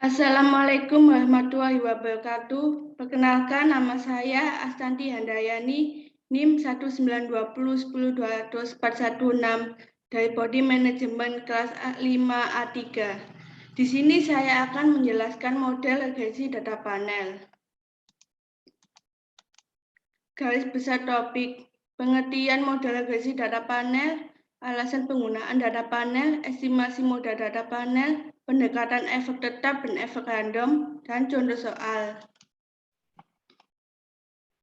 Assalamualaikum warahmatullahi wabarakatuh. Perkenalkan, nama saya Astanti Handayani, NIM 19201024116 dari Prodi Manajemen kelas 5A3. Di sini saya akan menjelaskan model regresi data panel. Garis besar topik, pengertian model regresi data panel, alasan penggunaan data panel, estimasi modal data panel, pendekatan efek tetap dan efek random, dan contoh soal.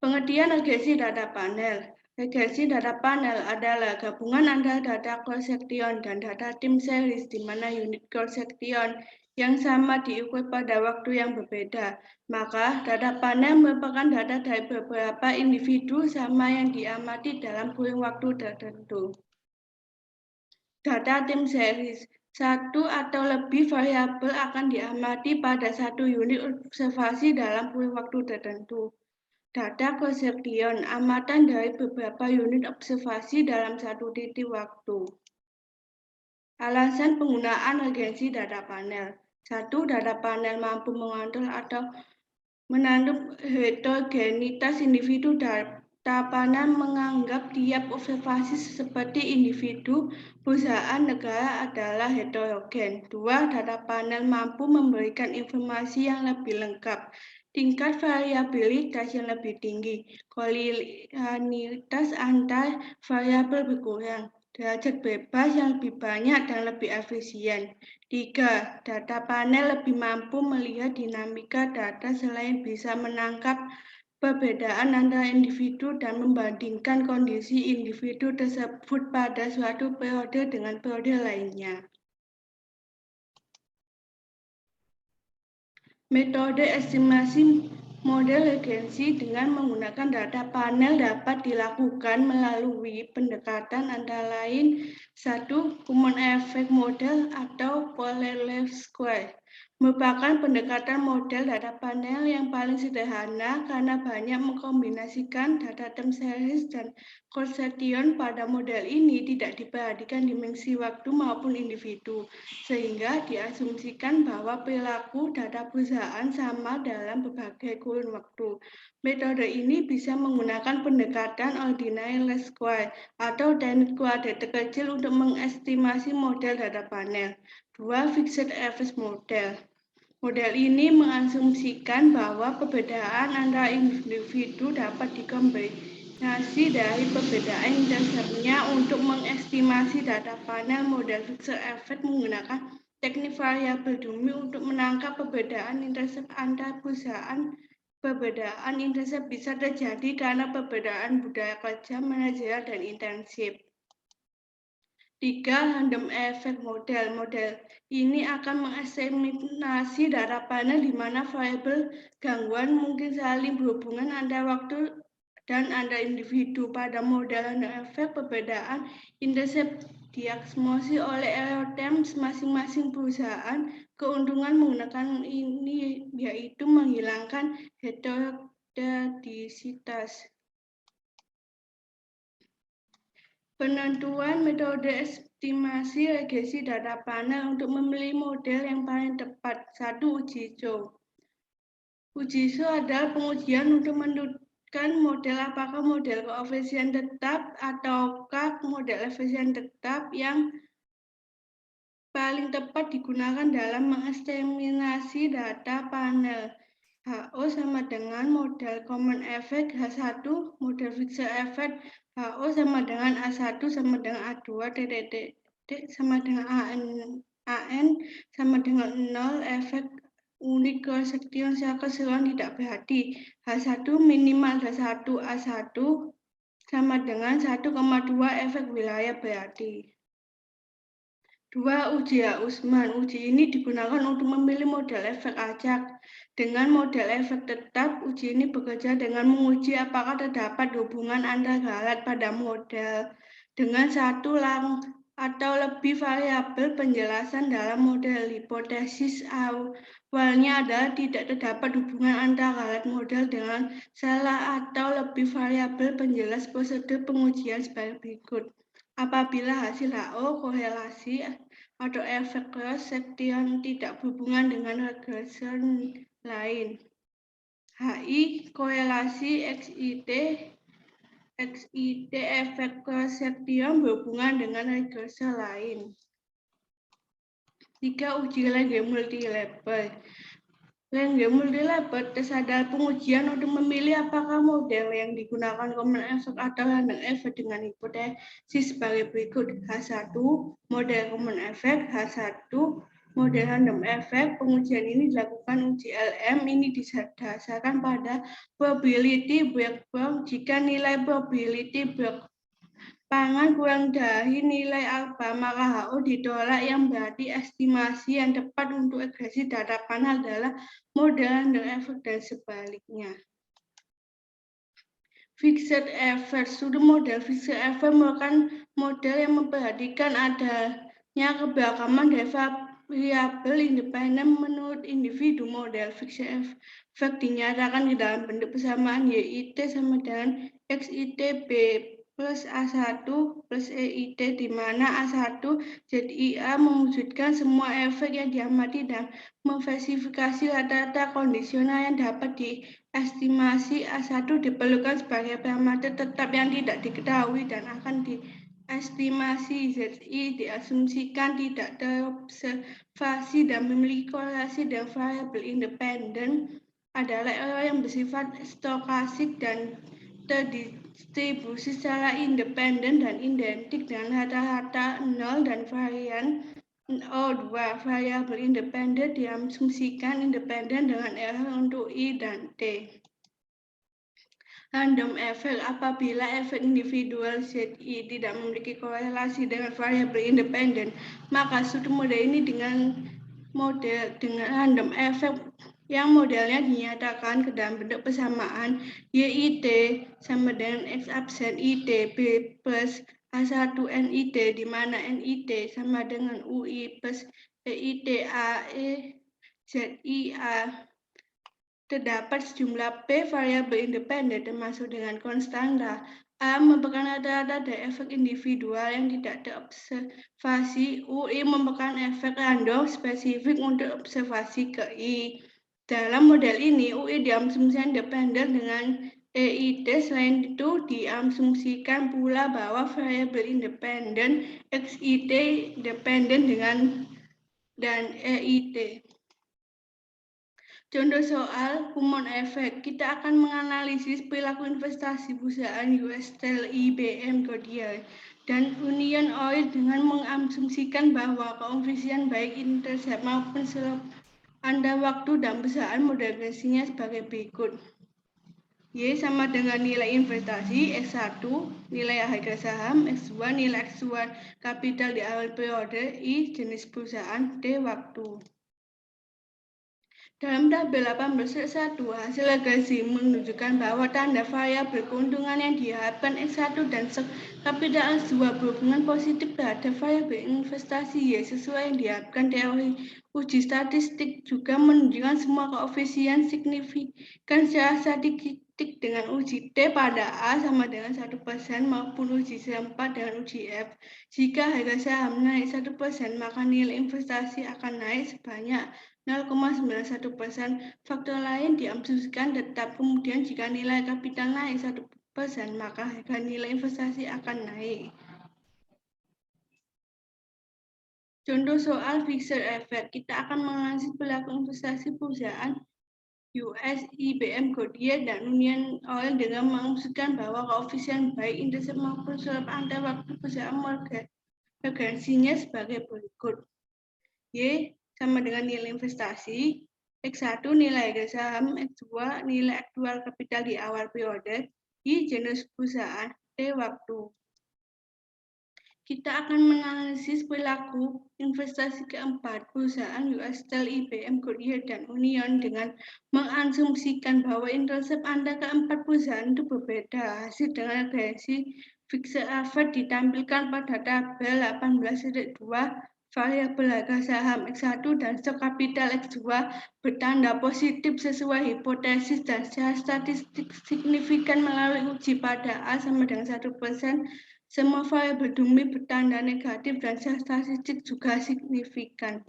Pengertian regresi data panel. Regresi data panel adalah gabungan antara data cross section dan data time series, di mana unit cross section yang sama diukur pada waktu yang berbeda. Maka, data panel merupakan data dari beberapa individu sama yang diamati dalam kurun waktu tertentu. Data time series. Satu atau lebih variabel akan diamati pada satu unit observasi dalam kurun waktu tertentu. Data cross section, amatan dari beberapa unit observasi dalam satu titik waktu. Alasan penggunaan regresi data panel. Satu, data panel mampu mengontrol atau menandung heterogenitas individu. Data panel menganggap tiap observasi seperti individu, perusahaan, negara adalah heterogen. Dua, data panel mampu memberikan informasi yang lebih lengkap. Tingkat variabilitas yang lebih tinggi, kolinialitas antar variabel berkurang, derajat bebas yang lebih banyak dan lebih efisien. 3. Data panel lebih mampu melihat dinamika data selain bisa menangkap perbedaan antara individu dan membandingkan kondisi individu tersebut pada suatu periode dengan periode lainnya. Metode estimasi model regresi dengan menggunakan data panel dapat dilakukan melalui pendekatan antara lain 1. Common effect model atau polar least square merupakan pendekatan model data panel yang paling sederhana karena banyak mengkombinasikan data time series dan cross section. Pada model ini tidak diperhatikan dimensi waktu maupun individu, sehingga diasumsikan bahwa perilaku data perusahaan sama dalam berbagai kurun waktu. Metode ini bisa menggunakan pendekatan ordinary least square atau teknik kuadrat terkecil untuk mengestimasi model data panel. 2. Fixed average model. Model ini mengasumsikan bahwa perbedaan antara individu dapat dikombinasi dari perbedaan interceptnya untuk mengestimasi data panel. Model fixed average menggunakan teknik variabel dummy untuk menangkap perbedaan intercept antar perusahaan. Perbedaan intercept bisa terjadi karena perbedaan budaya kerja, manajerial, dan intensif. 3. Random effect model. Model ini akan mengestimasi data panel di mana variabel gangguan mungkin saling berhubungan antara waktu dan antara individu. Pada model random effect, perbedaan intercept diagnosis oleh error terms masing-masing perusahaan. Keuntungan menggunakan ini yaitu menghilangkan heterogenisitas. Penentuan metode estimasi regresi data panel untuk memilih model yang paling tepat. 1. Uji show. Uji show adalah pengujian untuk menentukan model apakah model koefisien tetap ataukah model efisien tetap yang paling tepat digunakan dalam mengestimasi data panel. HO sama dengan model common effect H1, model fixed effect HO sama dengan A1 sama dengan A2 sama dengan AN sama dengan 0, efek unit cross section secara keseluruhan tidak berarti. H1 minimal H1 A1 sama dengan 1,2, efek wilayah berarti. 2. Uji Hausman. Uji ini digunakan untuk memilih model efek acak. Dengan model efek tetap, uji ini bekerja dengan menguji apakah terdapat hubungan antar galat pada model. Dengan satu atau lebih variabel penjelasan dalam model, hipotesis awalnya adalah tidak terdapat hubungan antar galat model dengan salah atau lebih variabel penjelas. Prosedur pengujian sebagai berikut. Apabila hasil HO korelasi atau efek kesektian tidak berhubungan dengan regression lain. HI korelasi XIT efek kesektian berhubungan dengan regresi lain. 3. Uji Lenge multilabel. Lenge multilabel tes adalah pengujian untuk memilih apakah model yang digunakan common effect atau random effect dengan hipotesis sebagai berikut. H1 model common effect, H1 model random effect. Pengujian ini dilakukan uji LM ini didasarkan pada probability breakdown. Jika nilai probability breakdown kurang dari nilai alfa, maka HO ditolak, yang berarti estimasi yang tepat untuk regresi data panel adalah model random effect dan sebaliknya. Fixed effect. Studi model fixed effect merupakan model yang memperhatikan adanya keberagaman dari variabel independen menurut individu. Model fixed effect dinyatakan di dalam bentuk persamaan YIT sama dengan XIT B plus A1 plus EIT, di mana A1 ZIA mewujudkan semua efek yang diamati dan memverifikasi rata-rata kondisional yang dapat diestimasi. A1 diperlukan sebagai parameter tetap yang tidak diketahui dan akan diestimasi. ZI diasumsikan tidak terobservasi dan memiliki korelasi dengan variabel independen adalah error yang bersifat stokastik dan terdistribusi secara independen dan identik dengan rata-rata 0 dan varian O2. Variabel independen diasumsikan independen dengan error untuk I dan T. Random effect. Apabila efek individual ZI tidak memiliki korelasi dengan variabel independen, maka studi model ini dengan random effect yang modelnya dinyatakan ke dalam bentuk persamaan YIT sama dengan X absen IT B plus A1 NIT, di mana NIT sama dengan UI plus EIT AE ZIA. Terdapat sejumlah P variabel independen termasuk dengan konstanta. A merupakan rata-rata dari efek individual yang tidak terobservasi. UI merupakan efek random spesifik untuk observasi ke I. Dalam model ini, UI diasumsikan independen dengan EIT. Selain itu, diasumsikan pula bahwa variabel independen XIT independen dengan dan EIT. Contoh soal common effect. Kita akan menganalisis perilaku investasi perusahaan US Steel, IBM, Goodyear, dan Union Oil dengan mengasumsikan bahwa koefisien baik intercept maupun slope antara waktu dan perusahaan model regresinya sebagai berikut. Y sama dengan nilai investasi, X1 nilai harga saham, X2 nilai aktual kapital di awal periode, I jenis perusahaan, T waktu. Dalam tabel 18.1, hasil regresi menunjukkan bahwa tanda variabel keuntungan yang diharapkan X1 dan kapital X2 berhubungan positif terhadap variabel investasi Y sesuai yang diharapkan. Teori uji statistik juga menunjukkan semua koefisien signifikan secara statistik dengan uji T pada A sama dengan 1% maupun uji C4 dengan uji F. Jika harga saham naik 1%, maka nilai investasi akan naik sebanyak 0,91%. Faktor lain diasumsikan tetap. Kemudian jika nilai kapital naik 1%, maka harga nilai investasi akan naik. Contoh soal fixed effect. Kita akan menganalisis perilaku investasi perusahaan US, IBM, Goodyear, dan Union Oil dengan mengasumsikan bahwa koefisien baik intercept maupun slope antara waktu perusahaan model regresinya sebagai berikut. Y sama dengan nilai investasi, X1 nilai harga saham, X2 nilai aktual kapital di awal periode, I jenis perusahaan, T waktu. Kita akan menganalisis perilaku investasi keempat perusahaan US Steel, IBM, Goodyear, dan Union dengan mengasumsikan bahwa intercept antara keempat perusahaan itu berbeda. Hasil dengan regresi fixed effect ditampilkan pada tabel 18.2. Variabel harga saham X1 dan stok kapital X2 bertanda positif sesuai hipotesis dan secara statistik signifikan melalui uji pada A sama dengan 1%. Semua variabel Dumi bertanda negatif dan statistik juga signifikan.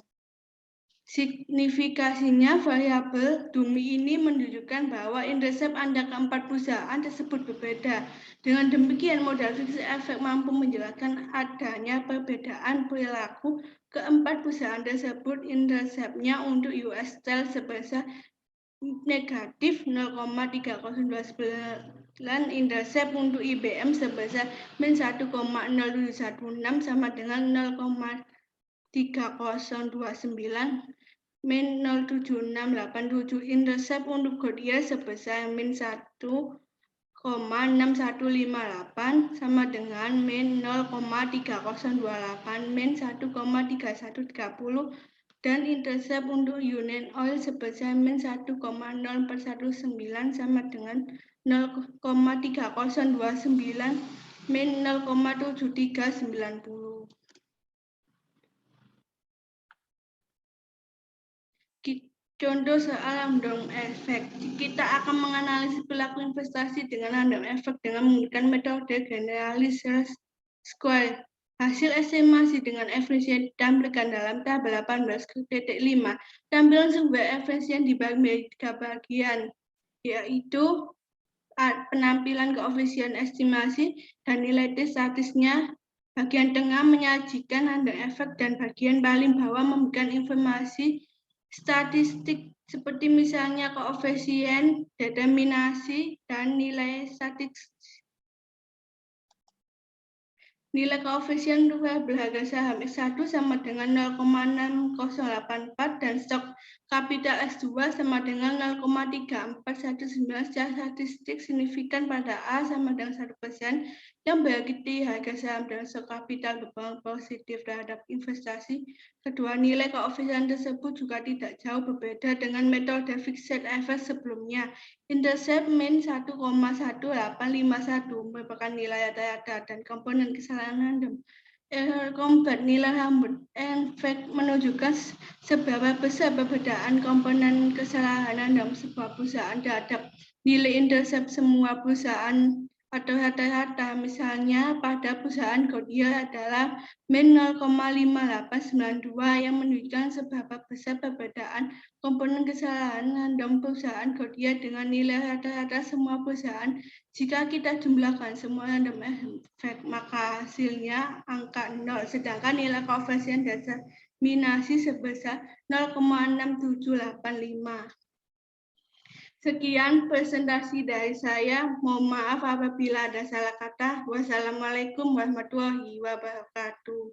Signifikasinya variabel Dumi ini menunjukkan bahwa intercept antara keempat perusahaan tersebut berbeda. Dengan demikian, modal fiksi efek mampu menjelaskan adanya perbedaan perilaku keempat perusahaan tersebut. Intercept-nya untuk US Steel sebesar negatif 0,3029, intercept untuk IBM sebesar min 1,0716 sama dengan 0,3029 min 07687, intercept untuk Goodyear sebesar min 1,6158 sama dengan min 0,3028 min 1,3130, dan intercept untuk Union Oil sebesar min 1,0419 sama dengan 0,3029 min 0,7390. Contoh soal random effect. Kita akan menganalisis perilaku investasi dengan random effect dengan menggunakan metode generalized square. Hasil estimasi dengan efisien ditampilkan dalam tabel 18.5. Tampilan sumber efisien dibagi menjadi 3 bagian, yaitu penampilan koefisien estimasi dan nilai T statisnya. Bagian tengah menyajikan random effect dan bagian paling bawah memberikan informasi statistik seperti misalnya koefisien, determinasi, dan nilai statistik. Nilai koefisien variabel harga saham X1 sama dengan 0,6084 dan stok kapital X2 sama dengan 0,3419. Secara statistik signifikan pada A sama dengan 1%, yang berarti harga saham dan stok kapital berpengaruh positif terhadap investasi. Kedua nilai koefisien tersebut juga tidak jauh berbeda dengan metode fixed effect sebelumnya. Intercept min 1,1851 merupakan nilai rata-rata dan komponen kesalahan random. Error convert nilai random effect menunjukkan seberapa besar perbedaan komponen kesalahan random sebuah perusahaan terhadap nilai intercept semua perusahaan atau rata-rata. Misalnya pada perusahaan Goodyear adalah min 0,5892 yang menunjukkan seberapa besar perbedaan komponen kesalahan random perusahaan Goodyear dengan nilai rata-rata semua perusahaan. Jika kita jumlahkan semua random effect, maka hasilnya angka 0, sedangkan nilai koefisien determinasi sebesar 0,6785. Sekian presentasi dari saya. Mohon maaf apabila ada salah kata. Wassalamualaikum warahmatullahi wabarakatuh.